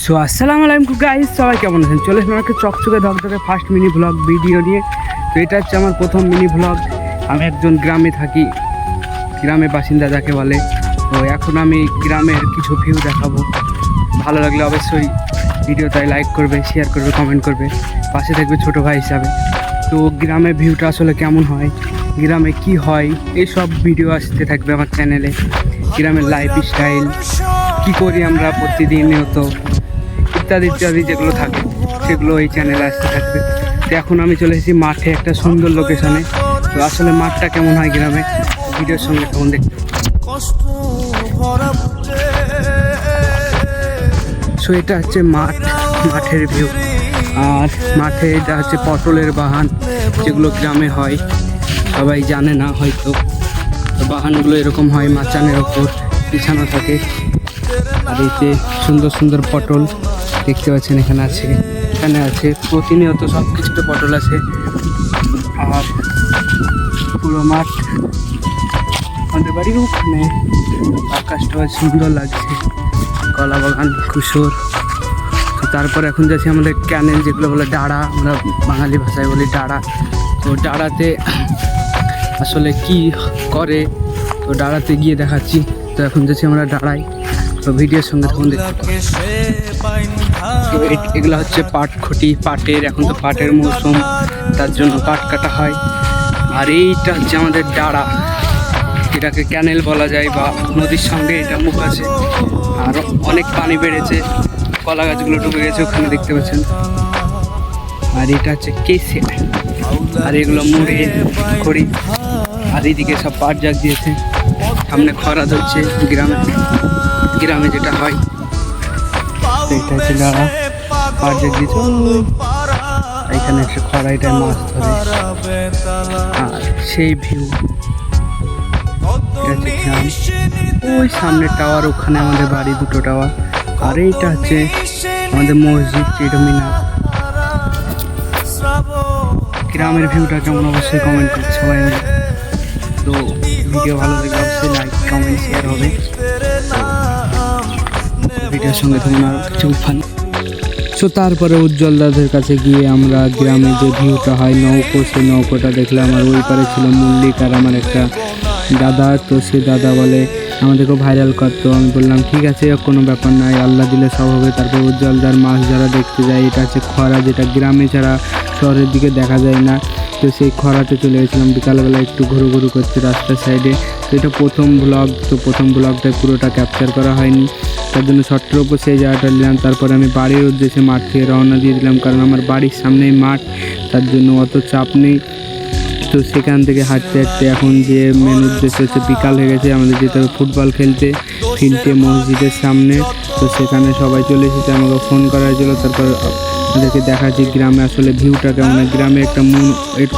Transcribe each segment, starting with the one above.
So আসসালামু আলাইকুম guys, সবাই কেমন আছেন? চলে এসে আমাকে চকচকে ধকধকে ফার্স্ট মিনি ব্লগ ভিডিও নিয়ে। তো এটা হচ্ছে আমার প্রথম মিনি ব্লগ। আমি একজন গ্রামে থাকি, গ্রামের বাসিন্দা যাকে বলে। তো এখন আমি গ্রামের কিছু ভিউ দেখাবো। ভালো লাগলে অবশ্যই ভিডিওটায় লাইক করবে, শেয়ার করবে, কমেন্ট করবে, পাশে থাকবে ছোটো ভাই হিসাবে। তো গ্রামের ভিউটা আসলে কেমন হয়, গ্রামে কি হয়, এইসব ভিডিও আসতে থাকবে আমার চ্যানেলে। গ্রামের লাইফ স্টাইল, কী করি আমরা প্রতিদিনত, ইত্যাদি ইত্যাদি যেগুলো থাকে সেগুলো এই চ্যানেলে আসতে থাকবে। তো এখন আমি চলে এসেছি মাঠে, একটা সুন্দর লোকেশনে। তো আসলে মাঠটা কেমন হয় গ্রামে, ভিডিওর সঙ্গে কেমন দেখতে। সো এটা হচ্ছে মাঠের ভিউ। আর মাঠে এটা হচ্ছে পটলের বাগান, যেগুলো গ্রামে হয়, সবাই জানে না হয়তো। বাগানগুলো এরকম হয়, মাচানের ওপর বিছানো থাকে। আর এতে সুন্দর সুন্দর পটল দেখতে পাচ্ছেন, এখানে আছে প্রতিনিয়ত সব কিছুতে পটল আছে। আর পুরো মাঠ, আমাদের বাড়ির ওখানে আকাশটা সুন্দর লাগছে, কলা বাগান, কুসুর। তো তারপর এখন যাচ্ছি আমাদের ক্যানেল, যেগুলো বলে ডাড়া, আমরা বাঙালি ভাষায় বলি ডাড়া। তো ডাড়াতে আসলে কি করে, তো ডাড়াতে গিয়ে দেখাচ্ছি। তো এখন যাচ্ছি আমরা ডাড়াই, তো ভিডিওর সঙ্গে তখন দেখতে। তো এগুলো হচ্ছে পাটের, এখন তো পাটের মৌসুম, তার জন্য পাট কাটা হয়। আর এইটা হচ্ছে আমাদের ডাড়া, এটাকে ক্যানেল বলা যায়, বা নদীর সঙ্গে এটা মুখ আছে। আর অনেক পানি বেড়েছে, কলা গাছগুলো ডুবে গেছে ওখানে দেখতে পাচ্ছেন। আর এটা হচ্ছে কেসে, আর এগুলো মুড়ে খড়ি। আর এইদিকে সব পাট জাগ দিয়েছে, সামনে খরা ধরছে গ্রামে যেটা হয়। এটা হচ্ছে ডাড়া, পাট জাগ দিয়েছে। এখানে একটা খরাইটায় মাছ ধরে। আর সেই ভিউ, ওই সামনে টাওয়ার, ওখানে আমাদের বাড়ি, দুটো টাওয়ার। আর এইটা হচ্ছে আমাদের মসজিদ, যেটা মিনার। গ্রামের ভিউটা কেমন অবশ্যই কমেন্ট করছে সবাই মিলে। তো ভিডিও ভালো লাগলে অবশ্যই লাইক, কমেন্ট, শেয়ার হবে। ভিডিওর সঙ্গে তেমন আরও কিছু ফান। সো তারপরে উজ্জ্বল দাদের কাছে গিয়ে আমরা গ্রামে যে ভিউটা হয় নৌকো, সেই নৌকোটা দেখলাম। আর ওই পারে ছিল মল্লিক আর আমার একটা দাদা। তো সে দাদা বলে আমাদেরকেও ভাইরাল করতো। আমি বললাম ঠিক আছে, কোনো ব্যাপার নাই, আল্লাহ দিলে সব হবে। তারপর উজ্জ্বলদার মাছ যারা দেখতে যায়, এটা হচ্ছে খরা, যেটা গ্রামে ছাড়া শহরের দিকে দেখা যায় না। তো সেই খরাতে চলে গেছিলাম বিকালবেলা, একটু ঘুরু করতে রাস্তার সাইডে। তো এটা প্রথম ব্লগ, তো প্রথম ব্লগটায় পুরোটা ক্যাপচার করা হয়নি, তার জন্য শর্টের ওপর সেই জায়গাটা নিলাম। তারপরে আমি বাড়ির উদ্দেশ্যে মাঠ থেকে রওনা দিয়ে দিলাম, কারণ আমার বাড়ির সামনেই মাঠ, তার জন্য অত চাপ নেই। তো সেখান থেকে হাঁটতে এখন যে মেন উদ্দেশ্য হচ্ছে, বিকাল হয়ে গেছে, আমাদের যেতে হবে ফুটবল খেলতে ফিল্ডে মসজিদের সামনে। তো সেখানে সবাই চলে এসেছে, আমাকে ফোন করা হয়েছিল। তারপর আমাদেরকে দেখাচ্ছি গ্রামে আসলে ভিউটা কেমন। গ্রামে একটা মন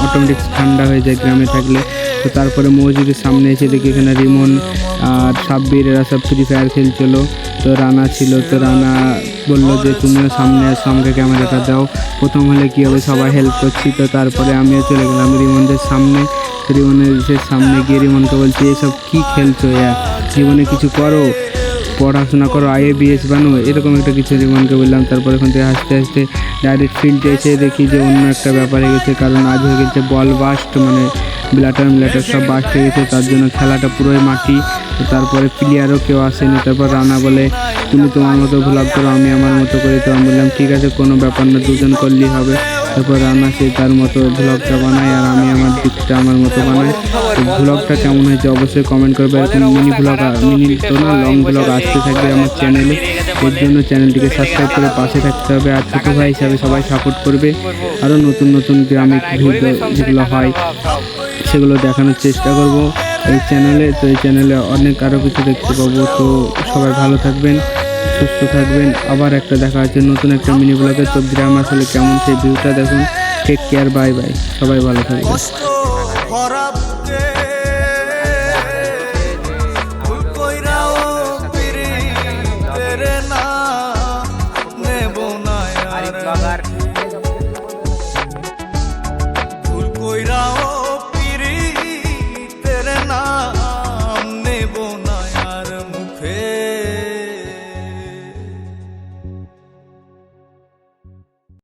অটোমেটিক ঠান্ডা হয়ে যায় গ্রামে থাকলে। তো তারপরে মসজিদের সামনে এসে দেখি এখানে রিমন আর সাব্বির এরা সব ফ্রি ফায়ার খেলছিল। তো রানা ছিল, তো রানা বললো যে তুমিও সামনে আসো, আমাকে ক্যামেরাটা দাও। প্রথম হলে কী হবে, সবাই হেল্প করছি। তো তারপরে আমিও চলে গেলাম রিমনদের সামনে। রিমনের সামনে গিয়ে রিমনকে বলছি এসব কী খেলছো, জীবনে কিছু করো, পড়াশোনা করো, IAS বানো, এরকম একটা কিছু রিমনকে বললাম। তারপর এখান থেকে হাসতে হাসতে ডাইরেক্ট ফিল্ডে এসে দেখি যে অন্য একটা ব্যাপার হয়ে গেছে, কারণ আজ হয়ে গেছে বল বাস্ট, মানে ব্ল্যাটার সব বাস্ট হয়ে গেছে, তার জন্য খেলাটা পুরোই মাটি। তো তারপরে প্লেয়ারও কেউ আসেনি। তারপর রানা বলে তুমি তোমার মতো ভ্লগ করো, আমি আমার মতো করি। তো আমি বললাম ঠিক আছে, কোনো ব্যাপার না, দুজন করলেই হবে। তারপর রানা সে তার মতো ভ্লগটা বানায়, আর আমি আমার দিকটা আমার মতো বানাই। তো ভ্লগটা কেমন হয়েছে অবশ্যই কমেন্ট করবে। এরকম মিনি তো না, লং ভ্লগ আসতে থাকবে আমার চ্যানেলে। এর জন্য চ্যানেলটিকে সাবস্ক্রাইব করে পাশে থাকতে হবে। আর ছোটো ভাই হিসাবে সবাই সাপোর্ট করবে। আরও নতুন গ্রামিক ভিডিও যেগুলো হয় সেগুলো দেখানোর চেষ্টা করব এই চ্যানেলে। তো এই চ্যানেলে অনেক আরও কিছু দেখতে পাবো। তো সবাই ভালো থাকবেন, সুস্থ থাকবেন। আবার একটা দেখা হচ্ছে নতুন একটা মিনি ব্লগে। তো গ্রাম আসলে কেমন সেই ভিউটা দেখুন। টেক কেয়ার, বাই বাই, সবাই ভালো থাকবেন। ব্লগার